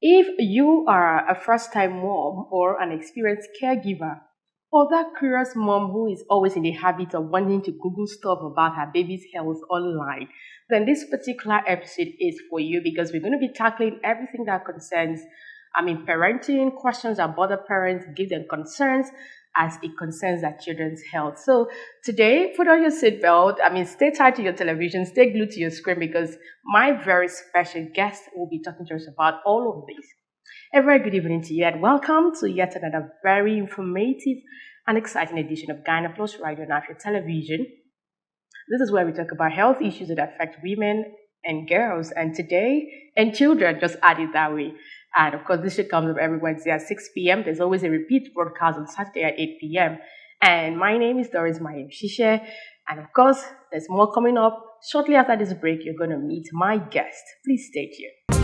If you are a first-time mom or an experienced caregiver, or that curious mom who is always in the habit of wanting to Google stuff about her baby's health online, then this particular episode is for you because we're going to be tackling everything that concerns, parenting, questions that bother parents, give them concerns as it concerns their children's health. So today, put on your seatbelt. Stay tied to your television, stay glued to your screen because my very special guest will be talking to us about all of this. A very good evening to you and welcome to yet another very informative and exciting edition of Gyna Plus Radio and Afia Television. This is where we talk about health issues that affect women and girls and children, just add it that way. And of course, this show comes up every Wednesday at 6 p.m. There's always a repeat broadcast on Saturday at 8 p.m. And my name is Doris Mayim-Shishe. And of course, there's more coming up. Shortly after this break, you're going to meet my guest. Please stay tuned.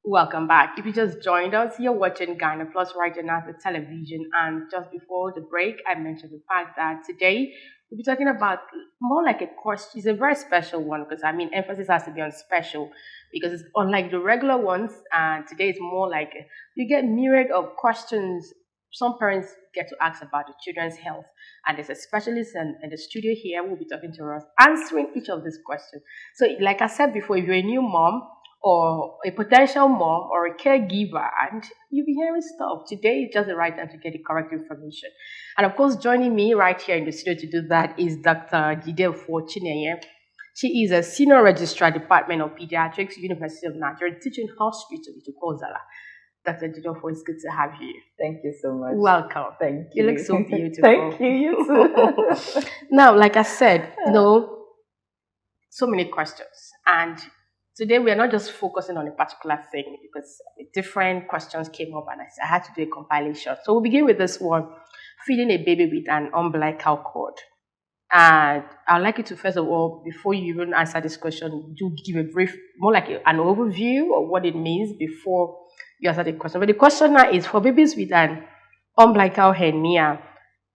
Welcome back. If you just joined us, you're watching Gyna Plus right now at the television. And just before the break, I mentioned the fact that today we'll be talking about more like a question. It's a very special one because emphasis has to be on special because it's unlike the regular ones. And today is more like you get myriad of questions some parents get to ask about the children's health. And there's a specialist in the studio here who will be talking to us, answering each of these questions. So like I said before, if you're a new mom, or a potential mom or a caregiver and you'll be hearing stuff. Today is just the right time to get the correct information. And of course, joining me right here in the studio to do that is Dr. Jideofor Chinenye. She is a senior registrar, Department of Pediatrics, University of Nigeria Teaching Hospital, Kozala. Dr. Jideofor, it's good to have you. Thank you so much. Welcome. Thank you. You look so beautiful. Thank you, you too. Now, like I said, so many questions. And today, we are not just focusing on a particular thing because different questions came up and I had to do a compilation. So we'll begin with this one, feeding a baby with an umbilical cord. And I'd like you to, first of all, before you even answer this question, do give a brief, more like an overview of what it means before you answer the question. But the question now is, for babies with an umbilical hernia,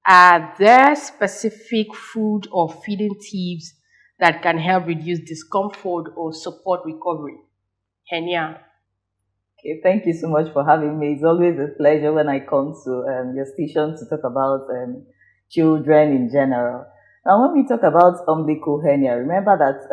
are there specific food or feeding tips that can help reduce discomfort or support recovery? Hernia. Okay, thank you so much for having me. It's always a pleasure when I come to your station to talk about children in general. Now, when we talk about umbilical hernia, remember that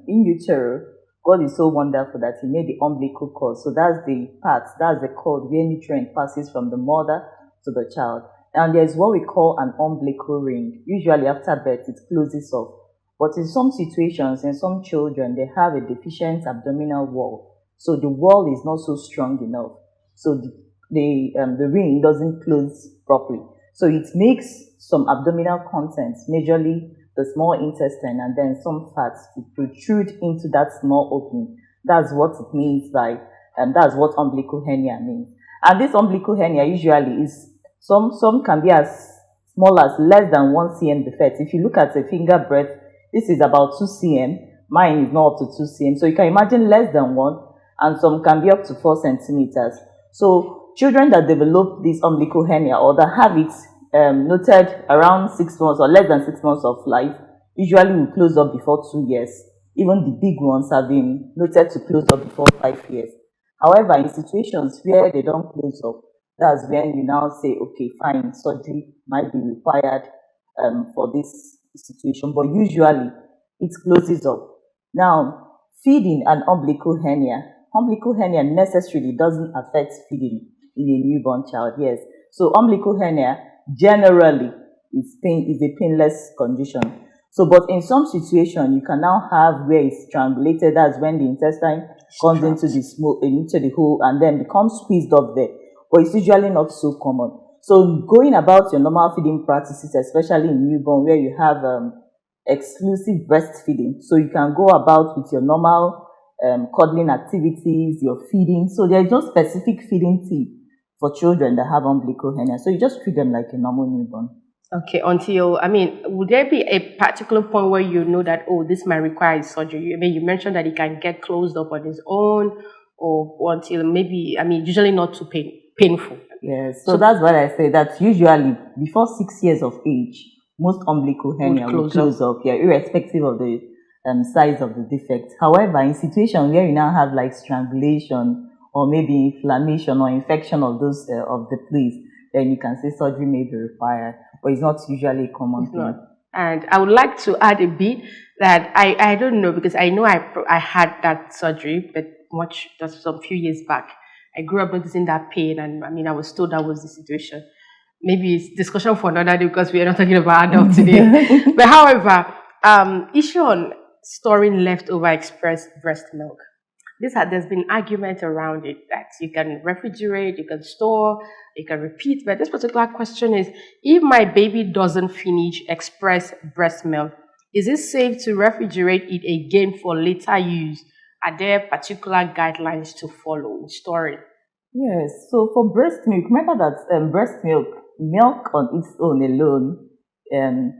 in utero, God is so wonderful that He made the umbilical cord. So that's the cord where nutrient passes from the mother to the child. And there's what we call an umbilical ring. Usually after birth, it closes off. But in some situations, in some children, they have a deficient abdominal wall. So the wall is not so strong enough. So the ring doesn't close properly. So it makes some abdominal contents, majorly the small intestine and then some fats, to protrude into that small opening. That's what it means by, that's what umbilical hernia means. And this umbilical hernia usually is, some can be as small as less than 1 cm defect. If you look at a finger breadth, this is about 2 cm. Mine is not up to 2 cm. So you can imagine less than 1, and some can be up to 4 centimeters. So children that develop this umbilical hernia or that have it noted around 6 months or less than 6 months of life usually will close up before 2 years. Even the big ones have been noted to close up before 5 years. However, in situations where they don't close up, that's when you now say, okay, fine, surgery might be required for this situation, but usually it closes up. Now, feeding an umbilical hernia necessarily doesn't affect feeding in a newborn child. Yes, so umbilical hernia generally is a painless condition. So, but in some situation, you can now have where it's strangulated. That's when the intestine comes into the hole and then becomes squeezed up there. But it's usually not so common. So going about your normal feeding practices, especially in newborn where you have exclusive breastfeeding, so you can go about with your normal cuddling activities, your feeding. So there is no specific feeding tip for children that have umbilical hernia. So you just treat them like a normal newborn. Okay, would there be a particular point where you know that, this might require surgery? You mentioned that it can get closed up on its own, or until maybe, usually not too painful. Yes, so that's what I say, that usually before 6 years of age, most umbilical hernia will close up, irrespective of the size of the defect. However, in situations where you now have like strangulation or maybe inflammation or infection of those of the place, then you can say surgery may be required, but it's not usually a common It's thing. not. And I would like to add a bit that I don't know because I know I had that surgery, but just some few years back. I grew up noticing that pain, and I mean, I was told that was the situation. Maybe it's discussion for another day because we are not talking about adults today. But however, issue on storing leftover express breast milk. There's been argument around it that you can refrigerate, you can store, you can repeat. But this particular question is, if my baby doesn't finish express breast milk, is it safe to refrigerate it again for later use? Are there particular guidelines to follow in storing? Yes, so for breast milk, remember that breast milk on its own alone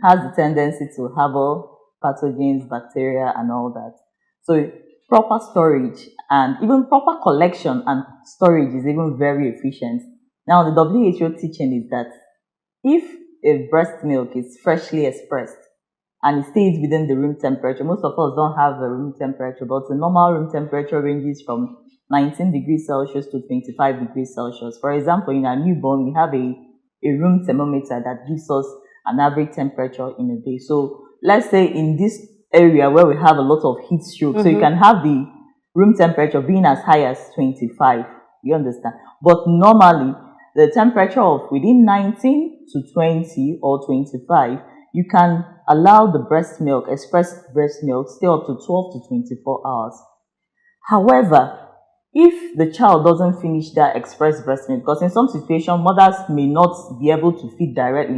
has the tendency to harbor pathogens, bacteria, and all that. So proper storage and even proper collection and storage is even very efficient. Now, the WHO teaching is that if a breast milk is freshly expressed and it stays within the room temperature, most of us don't have the room temperature, but the normal room temperature ranges from 19 degrees Celsius to 25 degrees Celsius. For example, in our newborn, we have a room thermometer that gives us an average temperature in a day. So let's say in this area where we have a lot of heat stroke, so you can have the room temperature being as high as 25. You understand? But normally, the temperature of within 19 to 20 or 25, you can allow the breast milk, expressed breast milk, stay up to 12 to 24 hours. However, if the child doesn't finish that express breast milk, because in some situations, mothers may not be able to feed directly,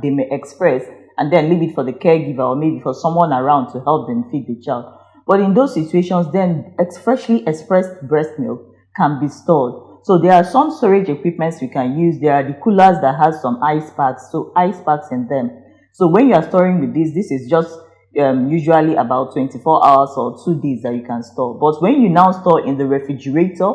they may express and then leave it for the caregiver or maybe for someone around to help them feed the child. But in those situations, then freshly expressed breast milk can be stored. So there are some storage equipments we can use. There are the coolers that has some ice packs, so ice packs in them. So when you are storing with this is just usually about 24 hours or 2 days that you can store. But when you now store in the refrigerator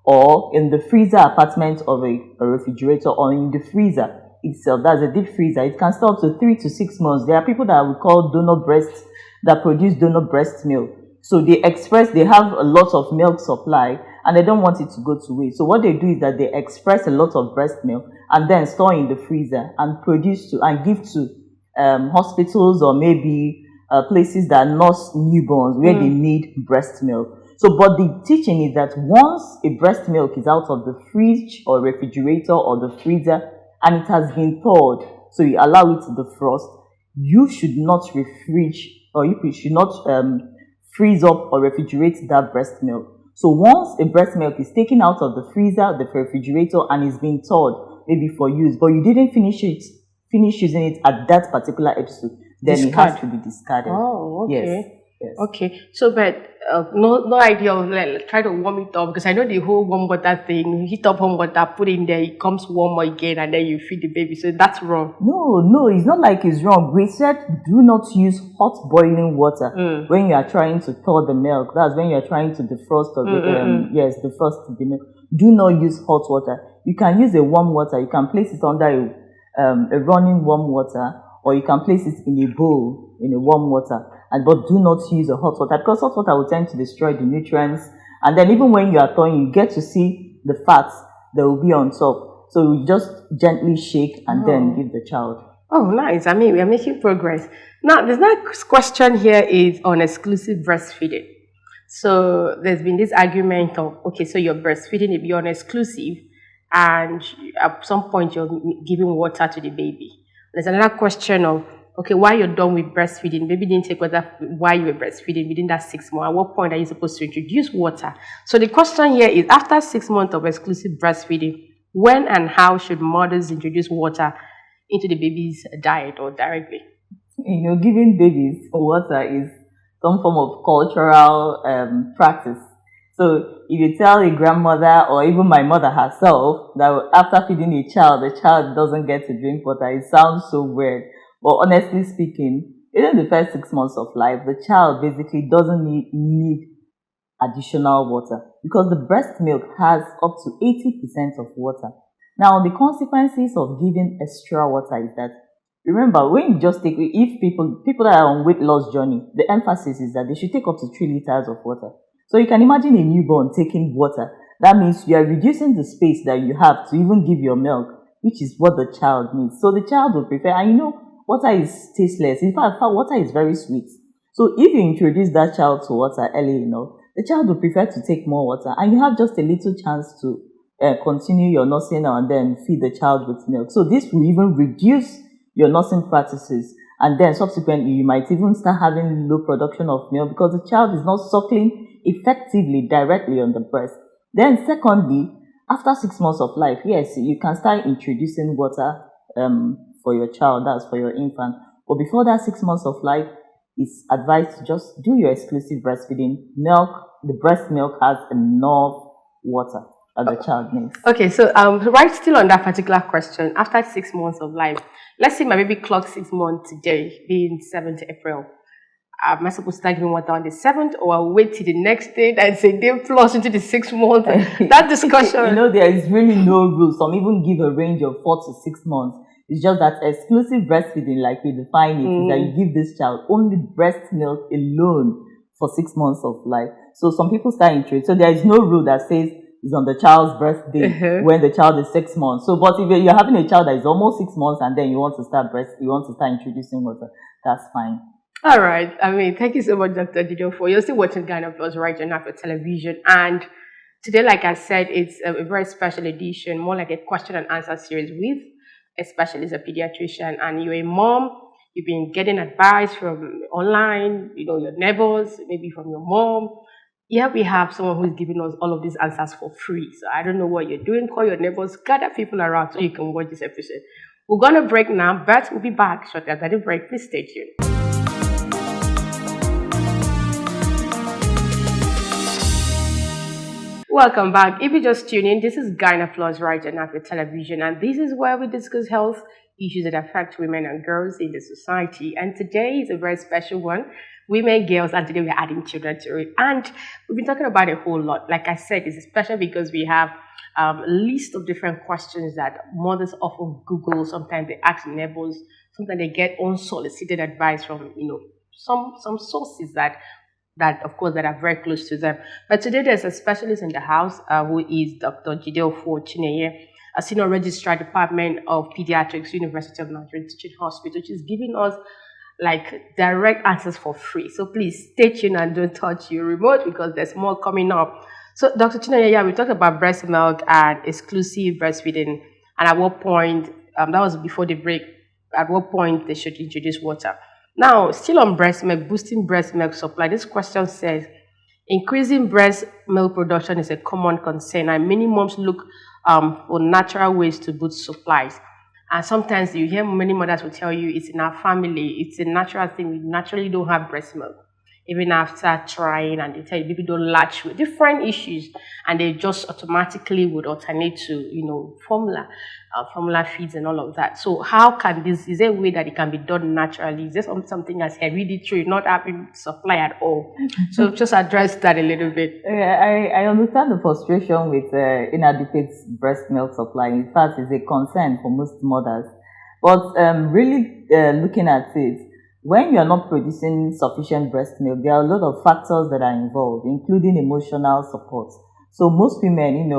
or in the freezer apartment of a refrigerator or in the freezer itself, that's a deep freezer, it can store up to 3 to 6 months. There are people that we call donor breasts that produce donor breast milk. So they have a lot of milk supply and they don't want it to go to waste. So what they do is that they express a lot of breast milk and then store in the freezer and produce to and give to hospitals or maybe places that nurse newborns where they need breast milk. So, but the teaching is that once a breast milk is out of the fridge or refrigerator or the freezer and it has been thawed, so you allow it to defrost, you should not you should not freeze up or refrigerate that breast milk. So once a breast milk is taken out of the freezer, the refrigerator, and is being thawed, maybe for use, but you didn't finish using it at that particular episode, then it has to be discarded. Oh, okay. Yes. Okay. So, but no idea of like try to warm it up because I know the whole warm water thing. You heat up warm water, put in there, it comes warm again, and then you feed the baby. So that's wrong. No, it's not like it's wrong. We said do not use hot boiling water when you are trying to thaw the milk. That's when you are trying to defrost or defrost the milk. Do not use hot water. You can use a warm water. You can place it under a running warm water, or you can place it in a bowl in a warm water. But do not use a hot water because hot water will tend to destroy the nutrients. And then even when you are thawing, you get to see the fats that will be on top. So you just gently shake and then give the child. Oh, nice. I mean, we are making progress. Now, the next question here is on exclusive breastfeeding. So there's been this argument of, okay, so you're breastfeeding if you're on exclusive and at some point you're giving water to the baby. There's another question of, okay, while you're done with breastfeeding, baby didn't take water while you were breastfeeding within that 6 months. At what point are you supposed to introduce water? So the question here is, after 6 months of exclusive breastfeeding, when and how should mothers introduce water into the baby's diet or directly? Giving babies water is some form of cultural practice. So if you tell a grandmother or even my mother herself that after feeding a child, the child doesn't get to drink water, it sounds so weird. But honestly speaking, in the first 6 months of life, the child basically doesn't need additional water because the breast milk has up to 80% of water. Now, the consequences of giving extra water is that Remember, when you just take, if people that are on weight loss journey, the emphasis is that they should take up to 3 liters of water. So you can imagine a newborn taking water. That means you are reducing the space that you have to even give your milk, which is what the child needs. So the child will prefer, and water is tasteless. In fact, water is very sweet. So if you introduce that child to water early enough, the child will prefer to take more water, and you have just a little chance to continue your nursing and then feed the child with milk. So this will even reduce your nursing practices, and then subsequently you might even start having low production of milk because the child is not suckling effectively directly on the breast. Then secondly, after 6 months of life, yes, you can start introducing water for your child, that's for your infant. But before that 6 months of life, it's advised to just do your exclusive breastfeeding. The breast milk has enough water that the child needs. Okay, so right, still on that particular question, after 6 months of life, let's say my baby clocked 6 months today, being 7th April. Am I supposed to start giving water on the 7th, or I'll wait till the next day? That's a day plus into the 6 months. That discussion. There is really no rule. Some even give a range of 4 to 6 months. It's just that exclusive breastfeeding, like we define it, is that you give this child only breast milk alone for 6 months of life. So some people start into it. So there is no rule that says it's on the child's birthday when the child is 6 months. So, but if you're having a child that is almost 6 months and then you want to start introducing water, that's fine. All right. Thank you so much, Dr. Jideofor. You're still watching Gyna Plus right now for television. And today, like I said, it's a very special edition, more like a question and answer series with a specialist, a pediatrician. And you're a mom, you've been getting advice from online, your neighbors, maybe from your mom. Here we have someone who's giving us all of these answers for free. So I don't know what you're doing. Call your neighbors, gather people around so you can watch this episode. We're going to break now, but we'll be back shortly after the break. Please stay tuned. Welcome back. If you just tune in, this is Gyna Plus right now for television, and this is where we discuss health issues that affect women and girls in the society. And today is a very special one. Women, girls, and today we're adding children to it. And we've been talking about a whole lot. Like I said, it's special because we have a list of different questions that mothers often Google. Sometimes they ask neighbors. Sometimes they get unsolicited advice from, some sources that of course, that are very close to them. But today there's a specialist in the house who is Dr. Jideofor Chinenye, a senior registrar, Department of Pediatrics, University of Nigeria Teaching Hospital, which is giving us direct answers for free. So please stay tuned and don't touch your remote because there's more coming up. So Dr. Chinenye, we talked about breast milk and exclusive breastfeeding, and at what point, that was before the break, at what point they should introduce water. Now, still on breast milk, boosting breast milk supply, this question says, increasing breast milk production is a common concern, and many moms look for natural ways to boost supplies. And sometimes you hear many mothers will tell you it's in our family, it's a natural thing, we naturally don't have breast milk. Even after trying, and they tell you people don't latch with different issues, and they just automatically would alternate to, formula feeds and all of that. So how can this, is there a way that it can be done naturally? Is there something as hereditary, not having supply at all? So just address that a little bit. Yeah, I understand the frustration with inadequate breast milk supply. In fact, it's a concern for most mothers. But really looking at it, when you're not producing sufficient breast milk, there are a lot of factors that are involved, including emotional support. So most women,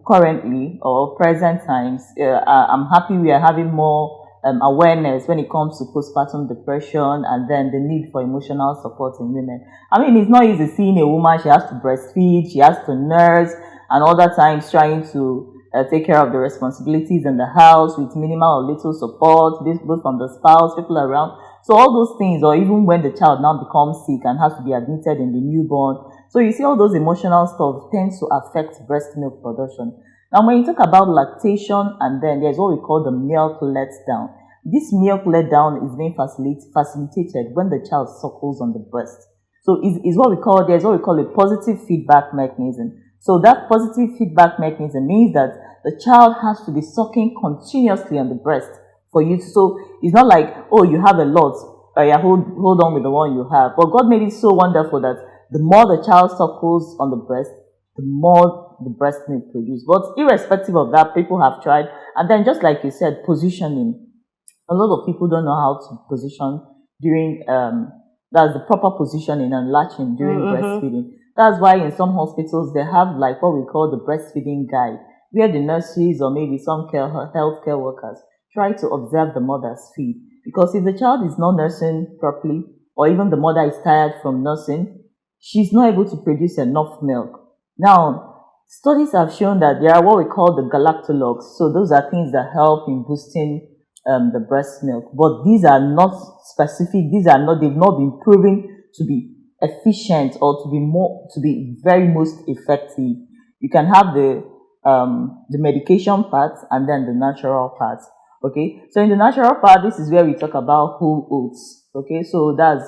currently or present times, I'm happy we are having more awareness when it comes to postpartum depression and then the need for emotional support in women. It's not easy seeing a woman, she has to breastfeed, she has to nurse, and other times trying to take care of the responsibilities in the house with minimal or little support, both from the spouse, people around. So all those things, or even when the child now becomes sick and has to be admitted in the newborn. So you see all those emotional stuff tends to affect breast milk production. Now when you talk about lactation, and then there's what we call the milk letdown. This milk letdown is being facilitated when the child suckles on the breast. So there's what we call a positive feedback mechanism. So that positive feedback mechanism means that the child has to be sucking continuously on the breast for you to, so it's not like, oh, you have a lot, hold on with the one you have. But God made it so wonderful that the more the child suckles on the breast, the more the breast milk produced. But irrespective of that, people have tried, and then just like you said, positioning. A lot of people don't know how to position during that's the proper positioning and latching during breastfeeding. That's why in some hospitals they have like what we call the breastfeeding guide, where the nurses or maybe some healthcare workers try to observe the mother's feed. Because if the child is not nursing properly, or even the mother is tired from nursing, she's not able to produce enough milk. Now, studies have shown that there are what we call the galactologs. So those are things that help in boosting the breast milk. But these are not specific. They've not been proven to be efficient or to be very most effective. You can have the medication part and then the natural part. Okay, so in the natural part, this is where we talk about whole oats. Okay, so that's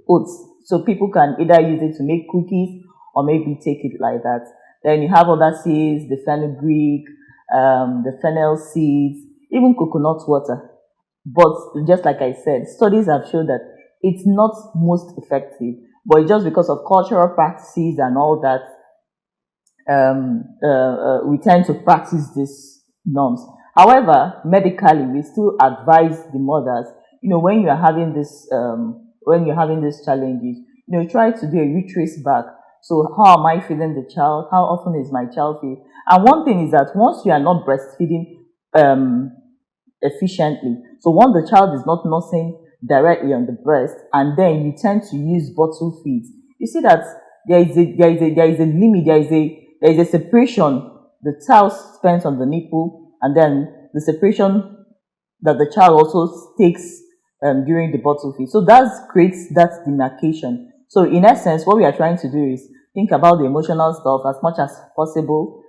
oats. So people can either use it to make cookies or maybe take it like that. Then you have other seeds, the fenugreek, the fennel seeds, even coconut water. But just like I said, studies have shown that it's not most effective, but just because of cultural practices and all that, we tend to practice these norms. However, medically, we still advise the mothers, when you're having these challenges, try to do a retrace back. So how am I feeding the child? How often is my child feeding? And one thing is that once you are not breastfeeding efficiently, so once the child is not nursing directly on the breast, and then you tend to use bottle feeds, you see that there is a limit, there is a separation the child spends on the nipple, and then the separation that the child also takes during the bottle feed. So that creates that demarcation. So in essence, what we are trying to do is think about the emotional stuff as much as possible.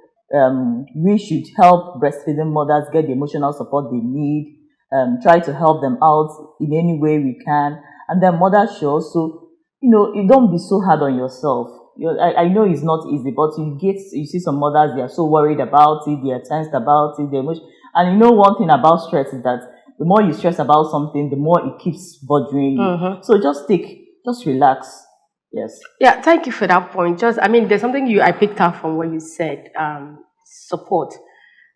We should help breastfeeding mothers get the emotional support they need, try to help them out in any way we can. And then mothers should also, you don't be so hard on yourself. I know it's not easy, but you see some mothers, they are so worried about it, they are tensed about it, they're emotional. And one thing about stress is that the more you stress about something, the more it keeps bothering you. So just relax. Yes. Yeah, thank you for that point. There's something I picked up from what you said, support.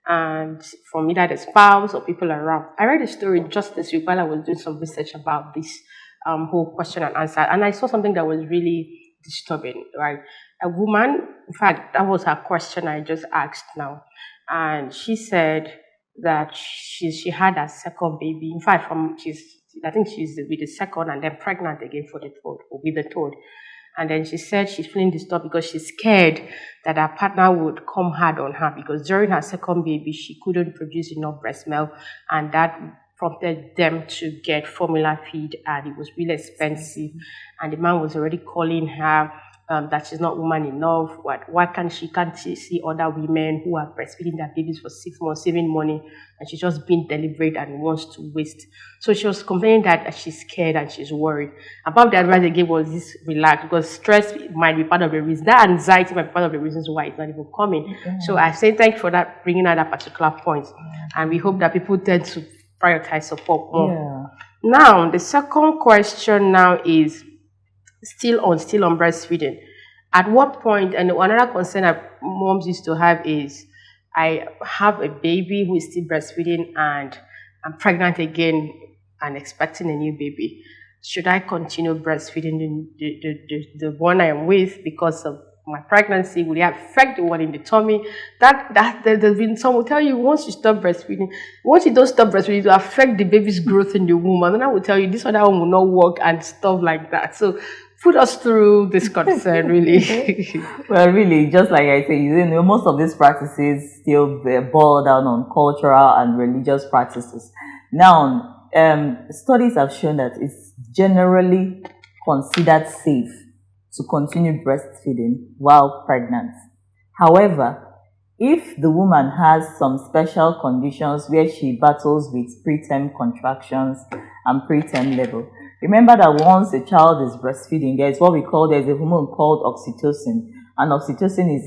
And from either the spouse or people around. I read a story just this week while I was doing some research about this whole question and answer. And I saw something that was really disturbing, right? A woman, in fact, that was her question I just asked now. And she said that she had a second baby. In fact, I think she's with the second and then pregnant again for the third, or with the third. And then she said she's feeling disturbed because she's scared that her partner would come hard on her because during her second baby, she couldn't produce enough breast milk, and that prompted them to get formula feed, and it was really expensive. And the man was already calling her that she's not woman enough. Why can't she see other women who are breastfeeding their babies for 6 months, saving money, and she's just being deliberate and wants to waste. So she was complaining that she's scared and she's worried. About the advice they gave was this: relax, because stress might be part of the reason. That anxiety might be part of the reasons why it's not even coming. So I say thank you for that, bringing out that particular point, and we hope that people tend to prioritize support more. Now, the second question now is still on breastfeeding. At what point, and another concern that moms used to have is, I have a baby who is still breastfeeding and I'm pregnant again and expecting a new baby. Should I continue breastfeeding the one I am with because of my pregnancy? Will it affect the one in the tummy? There's been some will tell you once you don't stop breastfeeding, it will affect the baby's growth in the womb. And then I will tell you this other one will not work and stuff like that. So put us through this concern, really. Well, really, just like I say, most of these practices still boil down on cultural and religious practices. Now, studies have shown that it's generally considered safe to continue breastfeeding while pregnant. However, if the woman has some special conditions where she battles with preterm contractions and preterm labor, remember that once a child is breastfeeding, there's a hormone called oxytocin, and oxytocin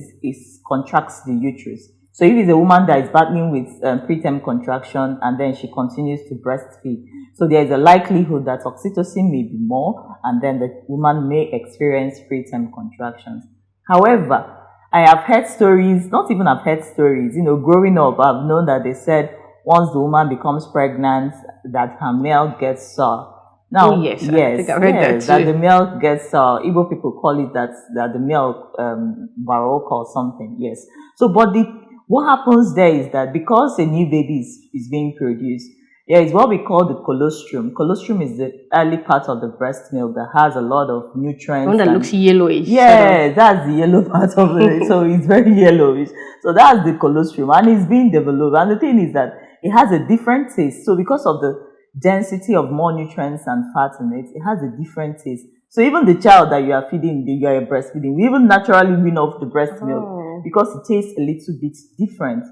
contracts the uterus. So if it's a woman that is battling with preterm contraction and then she continues to breastfeed, so there's a likelihood that oxytocin may be more, and then the woman may experience preterm contractions. However, I have heard stories, growing up, I've known that they said once the woman becomes pregnant, that her milk gets sour. Oh Now, yes, I think I read that that the too. milk gets sour. Igbo people call it that the milk baroque or something. Yes. So, but what happens there is that because a new baby is being produced, there is what we call the colostrum. Colostrum is the early part of the breast milk that has a lot of The one nutrients that and looks yellowish, sort of. yeah, that's the yellow part of it. So it's very yellowish. So that's the colostrum, and it's being developed. And the thing is that it has a different taste. So because of the density of more nutrients and fat in it, it has a different taste. So even the child that you are feeding, you are breastfeeding, we even naturally wean off the breast milk Oh. because it tastes a little bit different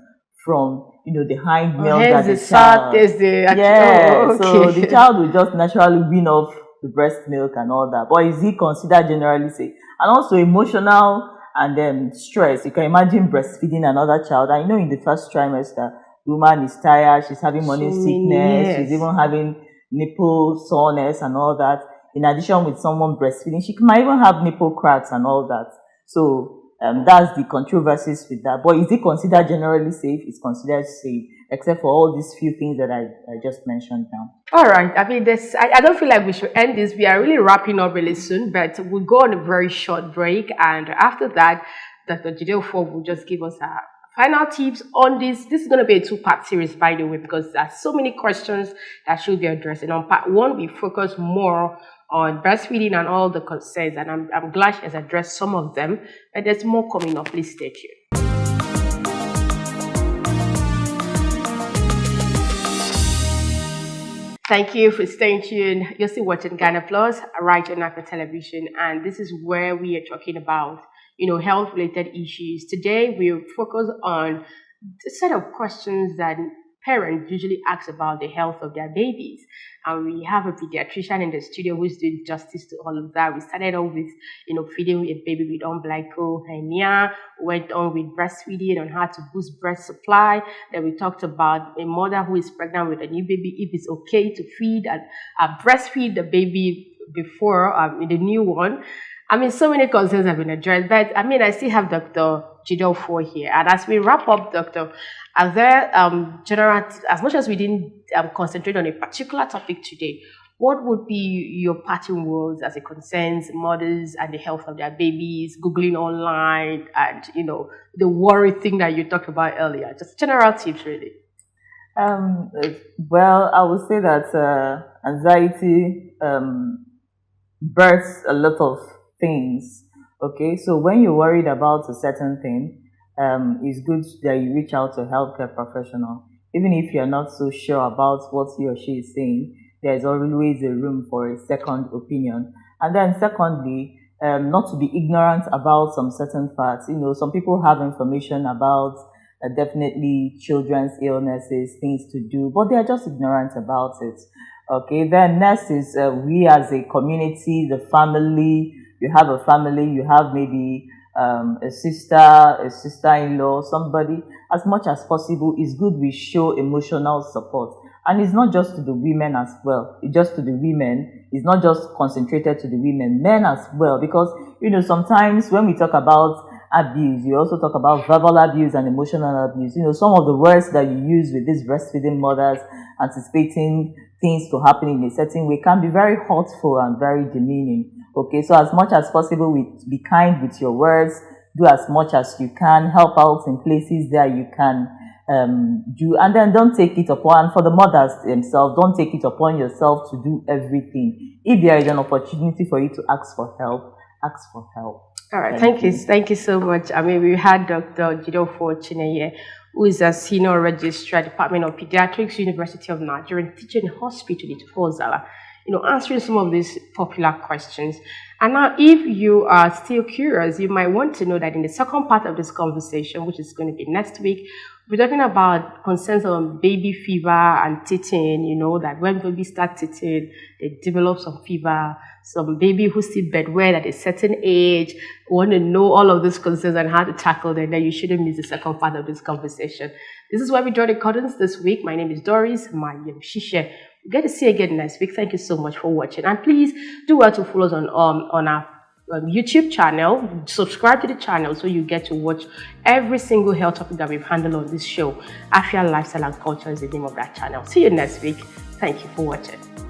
from the hind Oh, milk hence that the the sad child. taste. Yeah, Oh, so the okay. child will just naturally wean off the breast milk and all that. But is he considered generally safe? And also emotional and stress. You can imagine breastfeeding another child. I know in the first trimester, the woman is tired, she's having So morning many sickness, she's years. even having nipple soreness and all that. In addition, with someone breastfeeding, she might even have nipple cracks and all that. So that's the controversies with that. But is it considered generally safe? It's considered safe, except for all these few things that I just mentioned now. All right. I mean, this. I don't feel like we should end this. We are really wrapping up really soon, but we'll go on a very short break, and after that, Dr. Jideofor will just give us our final tips on this. This is going to be a two-part series, by the way, because there are so many questions that should be addressed. And on part one, we focus more on breastfeeding and all the concerns, and I'm glad she has addressed some of them. But there's more coming up. Please stay tuned. Thank you for staying tuned. You're still watching Gyna Plus right on Afia television, and this is where we are talking about, health-related issues. Today, we'll focus on a set of questions that parents usually ask about the health of their babies. And we have a pediatrician in the studio who's doing justice to all of that. We started off with, feeding a baby with umbilical hernia, went on with breastfeeding on how to boost breast supply. Then we talked about a mother who is pregnant with a new baby, if it's okay to feed and breastfeed the baby before the new one. I mean, so many concerns have been addressed, but I mean, I still have Dr. Jideofor here. And as we wrap up, Doctor, are there general, as much as we didn't concentrate on a particular topic today, what would be your parting words as it concerns mothers and the health of their babies, Googling online, and, the worry thing that you talked about earlier? Just general tips, really. Um, well, I would say that anxiety births a lot of things. Okay, so when you're worried about a certain thing, it's good that you reach out to a healthcare professional. Even if you're not so sure about what he or she is saying, there's always a room for a second opinion. And then, secondly, not to be ignorant about some certain facts. Some people have information about definitely children's illnesses, things to do, but they are just ignorant about it. Okay, then next is we as a community, the family. You have a family, you have maybe a sister-in-law, somebody. As much as possible, it's good we show emotional support. And it's not just to the women as well. It's just to the women. It's not just concentrated to the women, men as well. Because, sometimes when we talk about abuse, you also talk about verbal abuse and emotional abuse. Some of the words that you use with these breastfeeding mothers, anticipating things to happen in a certain way, can be very hurtful and very demeaning. Okay, so as much as possible, be kind with your words, do as much as you can, help out in places that you can do, and then don't take it upon, for the mothers themselves, don't take it upon yourself to do everything. If there is an opportunity for you to ask for help, ask for help. All right, thank you. Thank you so much. I mean, we had Dr. Jideofor Chinenye, who is a senior registrar, Department of Pediatrics, University of Nigeria, teaching hospital in Fozala, answering some of these popular questions. And now, if you are still curious, you might want to know that in the second part of this conversation, which is going to be next week, we're talking about concerns on baby fever and teething, that when babies start teething, they develop some fever. Some baby who still bedwet at a certain age want to know all of these concerns and how to tackle them. Then you shouldn't miss the second part of this conversation. This is where we draw the curtains this week. My name is Doris Mayim-Shishe. We'll get to see you again next week. Thank you so much for watching. And please do well to follow us on our YouTube channel. Subscribe to the channel so you get to watch every single health topic that we've handled on this show. Afia Lifestyle and Culture is the name of that channel. See you next week. Thank you for watching.